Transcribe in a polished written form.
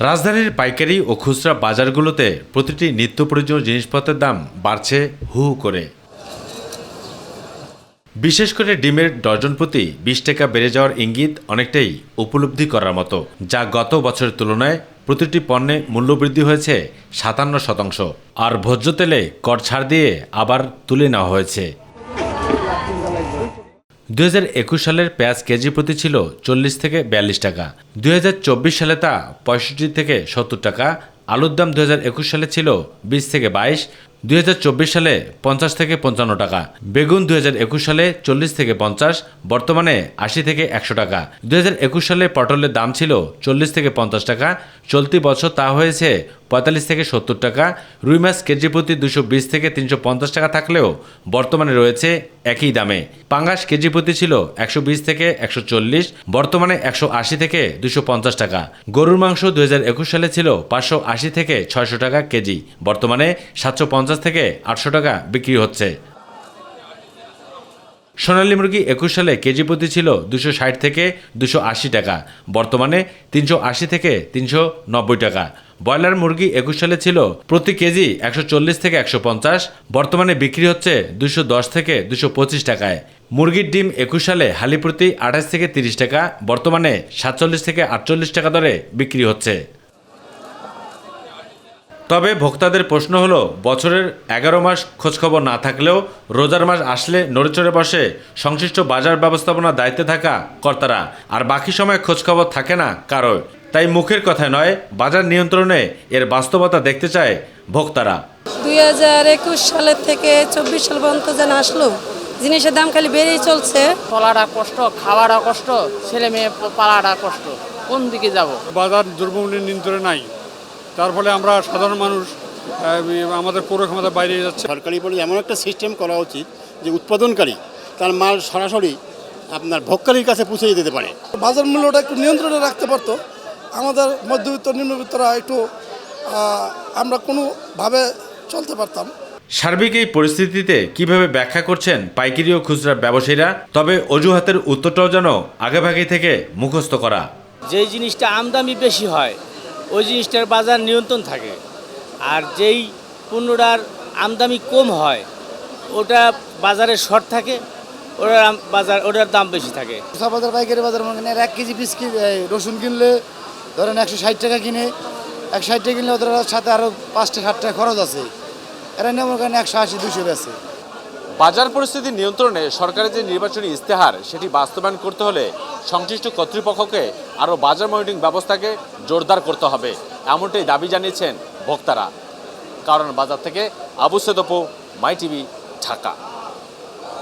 রাজধানীর পাইকারি ও খুচরা বাজারগুলোতে প্রতিটি নিত্য প্রয়োজনীয় জিনিসপত্রের দাম বাড়ছে হু হু করে। বিশেষ করে ডিমের ডজন প্রতি ২০ টাকা বেড়ে যাওয়ার ইঙ্গিত অনেকটাই উপলব্ধি করার মতো, যা গত বছরের তুলনায় প্রতিটি পণ্যে মূল্যবৃদ্ধি হয়েছে ৫৭%। আর ভোজ্য তেলে কর ছাড় দিয়ে আবার তুলে নেওয়া হয়েছে। ২০২১ সালের পেঁয়াজ কেজি প্রতি ছিল ৪০ থেকে ৪২ টাকা, ২০২৪ সালে তা ৬৫ থেকে ৭০ টাকা। আলুর দাম ২০২১ সালে ছিল ২০ থেকে ২২, ২০২৪ সালে ৫০ থেকে ৫৫ টাকা। বেগুন ২০২১ সালে ৪০ থেকে ৫০, বর্তমানে ৮০ থেকে ১০০ টাকা। ২০২১ সালে পটলের দাম ছিল ৪০ থেকে ৫০ টাকা, চলতি বছর তা হয়েছে ৪৫ থেকে ৭০ টাকা। রুই মাছ কেজি প্রতি ২২০ থেকে ৩৫০ টাকা থাকলেও বর্তমানে রয়েছে একই দামে। পাঙ্গাস কেজি প্রতি ছিল ১২০ থেকে ১৪০, বর্তমানে ১৮০ থেকে ২৫০ টাকা। গরুর মাংস ২০২১ সালে ছিল ৫৮০ থেকে ৬০০ টাকা কেজি, বর্তমানে ৭৫০ থেকে ৮০০ টাকা বিক্রি হচ্ছে। সোনালী মুরগি ২১ সালে কেজি প্রতি ছিল ২৬০ থেকে ২৮০ টাকা, বর্তমানে ৩৮০ থেকে ৩৯০ টাকা। ব্রয়লার মুরগি ২১ সালে ছিল প্রতি কেজি ১৪০ থেকে ১৫০, বর্তমানে বিক্রি হচ্ছে ২১০ থেকে ২২৫ টাকায়। মুরগির ডিম ২১ সালে হালি প্রতি ২৮ থেকে ৩০ টাকা, বর্তমানে ৪৭ থেকে ৪৮ টাকা দরে বিক্রি হচ্ছে। তবে ভোক্তাদের প্রশ্ন হলো, বছরের ১১ মাস খোঁজখবর না থাকলেও রোজার মাস আসলে নড়েচড়ে বসে সংশ্লিষ্ট বাজার ব্যবস্থাপনার দায়িত্বে থাকা কর্তারা, আর বাকি সময় খোঁজখবর থাকে না কারো। তাই মুখের কথা নয়, বাজার নিয়ন্ত্রণে এর বাস্তবতা দেখতে চায় ভোক্তারা। ২০২১ সালের থেকে ২৪ সাল পর্যন্ত যেন আসলো, জিনিসের দাম খালি বেড়েই চলছে। চলাটা কষ্ট, খাওয়াটা কষ্ট, ছেলে মেয়ে পালাটা কষ্ট, কোন দিকে যাব? বাজার দ্রব্যমূল্যের নিয়ন্ত্রণে নাই, তার ফলে আমরা সাধারণ মানুষ আমাদের ক্রয় ক্ষমতার বাইরে যাচ্ছে। সরকারি বলে এমন একটা সিস্টেম করা উচিত যে উৎপাদনকারী তার মাল সরাসরি আপনার ভোক্তার কাছে পৌঁছে দিতে পারে। বাজার মূল্যটা একটু নিয়ন্ত্রণে রাখতে পারতো, আমাদের মধ্যবিত্ত নিম্নবিত্তরা একটু আমরা কোনোভাবে চলতে পারতাম। সার্বিক এই পরিস্থিতিতে কিভাবে ব্যাখ্যা করছেন পাইকারি ও খুচরা ব্যবসায়ীরা? তবে অজুহাতের উত্তরটাও যেন আগেভাগে থেকে মুখস্থ করা। যেই জিনিসটা আমদানি বেশি হয় ওই জিনিসটার বাজার নিয়ন্ত্রণ থাকে, আর যেই পণ্যটার আমদানি কম হয় ওটা বাজারে শর্ট থাকে, ওটার দাম বেশি থাকে। বাজার পাইকারি বাজার মনে করেন ১ কেজি পিস রসুন কিনলে ধরেন ১৬০ টাকা কিনে, ১৬০ টাকা কিনলে ওদের সাথে আরও ৫টা ৭ টাকা খরচ আছে, এরা নিয়ে মনে করেন ১৮০-২০০ বেছে। বাজার পরিস্থিতি নিয়ন্ত্রণে সরকারের যে নির্বাচনী ইস্তেহার সেটি বাস্তবায়ন করতে হলে সংশ্লিষ্ট কর্তৃপক্ষকে আরও বাজার মনিটরিং ব্যবস্থাকে জোরদার করতে হবে, এমনটাই দাবি জানিয়েছেন ভোক্তারা। কারণ বাজার থেকে আবু সেদপু, মাই টিভি, ঢাকা।